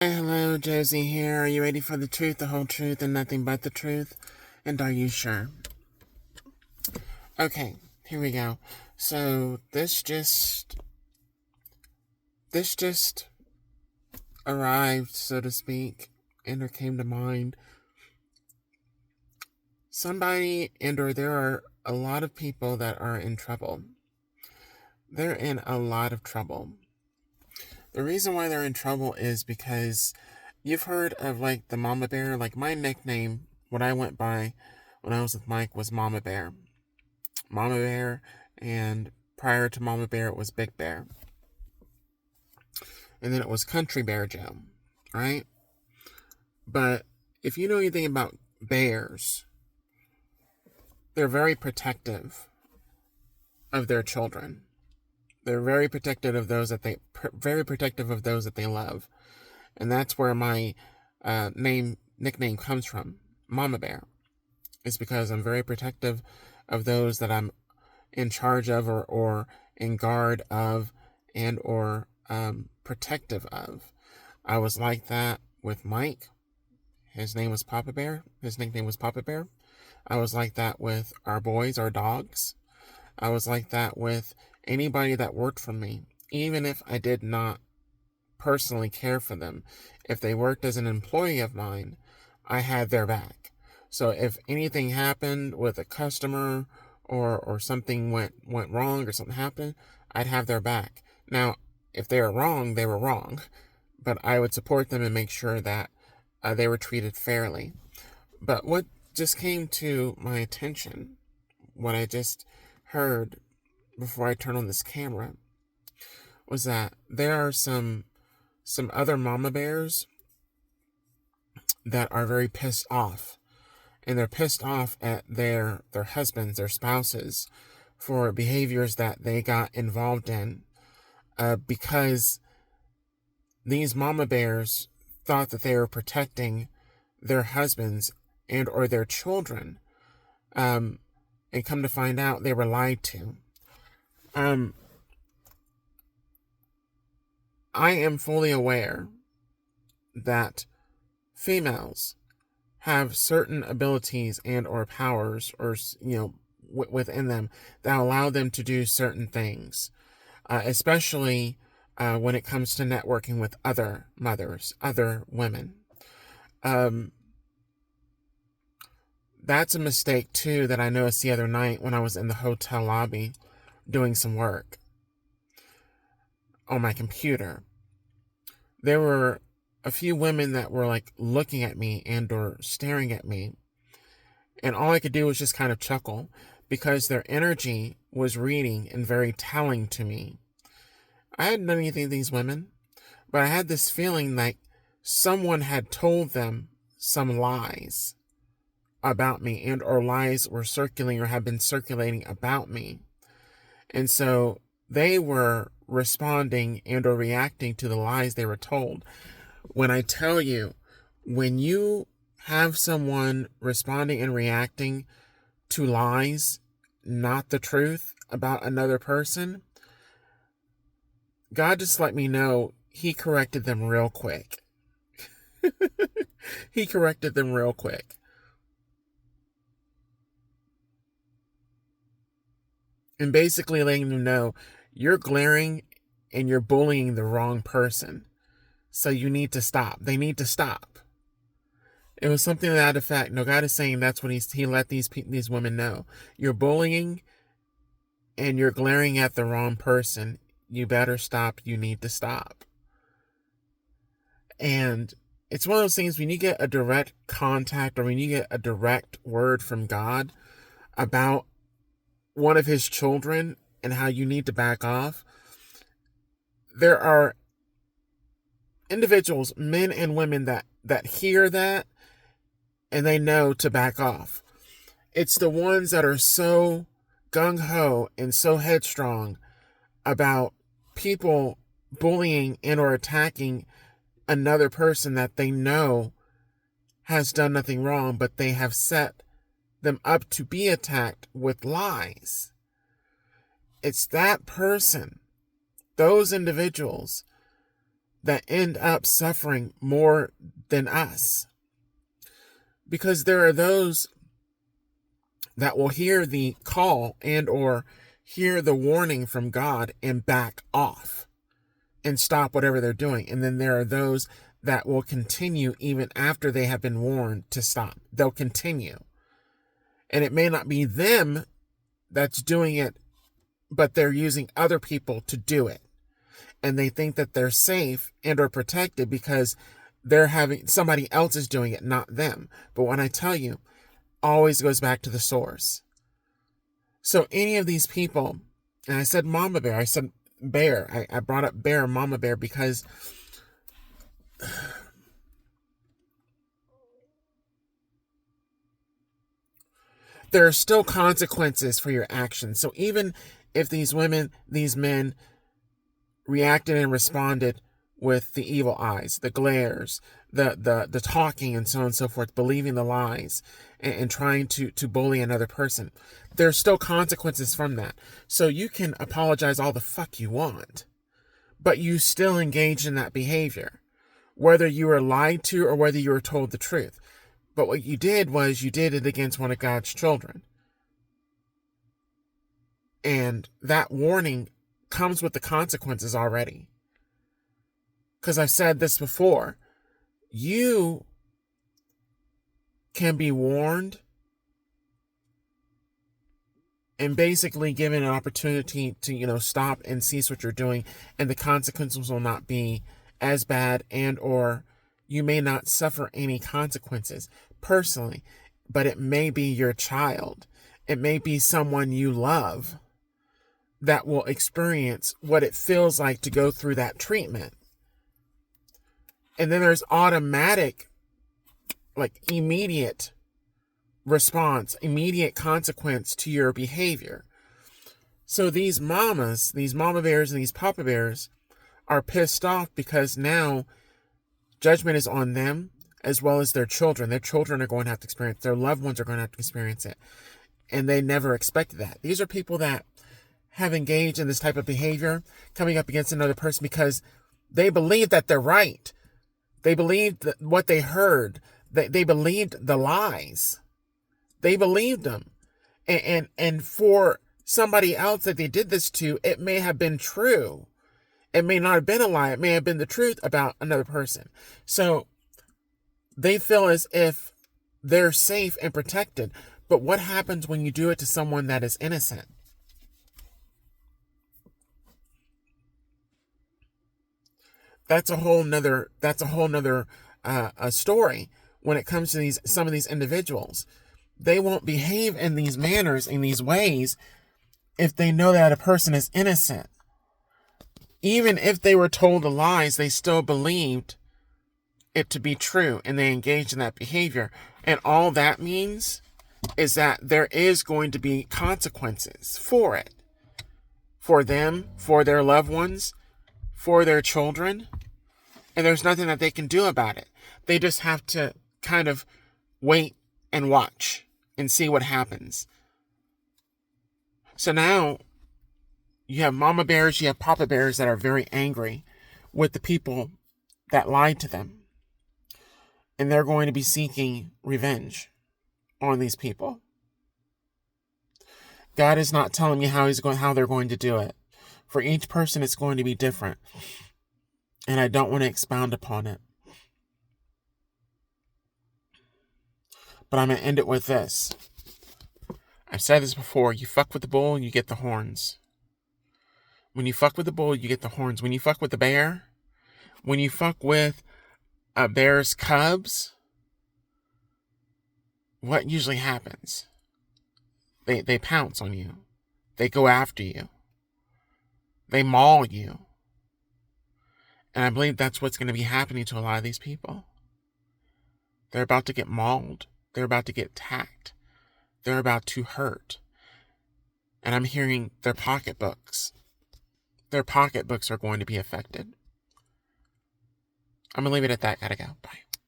Hey, hello, Josie here. Are you ready for the truth, the whole truth, and nothing but the truth? And are you sure? Okay, here we go. So this just arrived, so to speak, and or came to mind. Somebody or there are a lot of people that are in trouble. They're in a lot of trouble. The reason why they're in trouble is because you've heard of like the mama bear. Like my nickname, what I went by when I was with Mike was Mama Bear. Mama Bear, and prior to Mama Bear, it was Big Bear. And then it was Country Bear Joe, right? But if you know anything about bears, they're very protective of their children. They're very protective of those that they love, and that's where my nickname comes from, Mama Bear. It's because I'm very protective of those that I'm in charge of or in guard of and or protective of. I was like that with Mike. His name was Papa Bear. His nickname was Papa Bear. I was like that with our boys, our dogs. I was like that with anybody that worked for me, even if I did not personally care for them. If they worked as an employee of mine, I had their back. So if anything happened with a customer or something went wrong or something happened, I'd have their back. Now, if they were wrong, they were wrong, but I would support them and make sure that they were treated fairly. But what just came to my attention, what I just heard before I turned on this camera, was that there are some other mama bears that are very pissed off, and they're pissed off at their husbands, their spouses, for behaviors that they got involved in, because these mama bears thought that they were protecting their husbands and or their children, and come to find out they were lied to. I am fully aware that females have certain abilities and or powers or within them that allow them to do certain things, especially when it comes to networking with other mothers, other women. That's a mistake too that I noticed the other night when I was in the hotel lobby doing some work on my computer. There were a few women that were like looking at me and or staring at me, and all I could do was just kind of chuckle because their energy was reading and very telling to me. I hadn't done anything to these women, but I had this feeling like someone had told them some lies about me, and or lies were circulating or had been circulating about me. And so they were responding and or reacting to the lies they were told. When I tell you, when you have someone responding and reacting to lies, not the truth about another person, God just let me know he corrected them real quick. He corrected them real quick. And basically letting them know you're glaring and you're bullying the wrong person. So you need to stop. They need to stop. It was something to that effect. No, God is saying that's what he let these women know. You're bullying and you're glaring at the wrong person. You better stop. You need to stop. And it's one of those things when you get a direct contact or when you get a direct word from God about one of his children and how you need to back off, there are individuals, men and women, that hear that and they know to back off. It's the ones that are so gung-ho and so headstrong about people bullying and or attacking another person that they know has done nothing wrong, but they have set them up to be attacked with lies. It's that person, those individuals, that end up suffering more than us. Because there are those that will hear the call and or hear the warning from God and back off and stop whatever they're doing. And then there are those that will continue even after they have been warned to stop. They'll continue. And it may not be them that's doing it, but they're using other people to do it. And they think that they're safe and are protected because they're having somebody else is doing it, not them. But when I tell you, always goes back to the source. So any of these people, and I said mama bear, I said bear, I brought up bear, mama bear, because there are still consequences for your actions. So even if these women, these men reacted and responded with the evil eyes, the glares, the talking and so on and so forth, believing the lies and trying to bully another person, there's still consequences from that. So you can apologize all the fuck you want, but you still engage in that behavior, whether you were lied to or whether you were told the truth. But what you did was you did it against one of God's children. And that warning comes with the consequences already. Because I've said this before, you can be warned and basically given an opportunity to, stop and cease what you're doing, and the consequences will not be as bad, and or you may not suffer any consequences personally, but it may be your child. It may be someone you love that will experience what it feels like to go through that treatment. And then there's automatic, immediate response, immediate consequence to your behavior. So these mama bears and these papa bears are pissed off because now judgment is on them as well as their children. Their children are going to have to experience, their loved ones are going to have to experience it. And they never expected that. These are people that have engaged in this type of behavior, coming up against another person because they believe that they're right. They believed what they heard. They believed the lies. They believed them. And for somebody else that they did this to, it may have been true. It may not have been a lie. It may have been the truth about another person. So they feel as if they're safe and protected. But what happens when you do it to someone that is innocent? That's a whole nother story when it comes to some of these individuals. They won't behave in these manners, in these ways, if they know that a person is innocent. Even if they were told the lies, they still believed it to be true, and they engaged in that behavior. And all that means is that there is going to be consequences for it. For them, for their loved ones, for their children. And there's nothing that they can do about it. They just have to kind of wait and watch and see what happens. So now you have mama bears, you have papa bears that are very angry with the people that lied to them. And they're going to be seeking revenge on these people. God is not telling me how they're going to do it. For each person, it's going to be different. And I don't want to expound upon it. But I'm going to end it with this. I've said this before. You fuck with the bull, you get the horns. When you fuck with the bull, you get the horns. When you fuck with the bear, when you fuck with a bear's cubs, what usually happens? They pounce on you. They go after you. They maul you. And I believe that's what's going to be happening to a lot of these people. They're about to get mauled. They're about to get attacked. They're about to hurt. And I'm hearing their pocketbooks. Their pocketbooks are going to be affected. I'm going to leave it at that. Gotta go. Bye.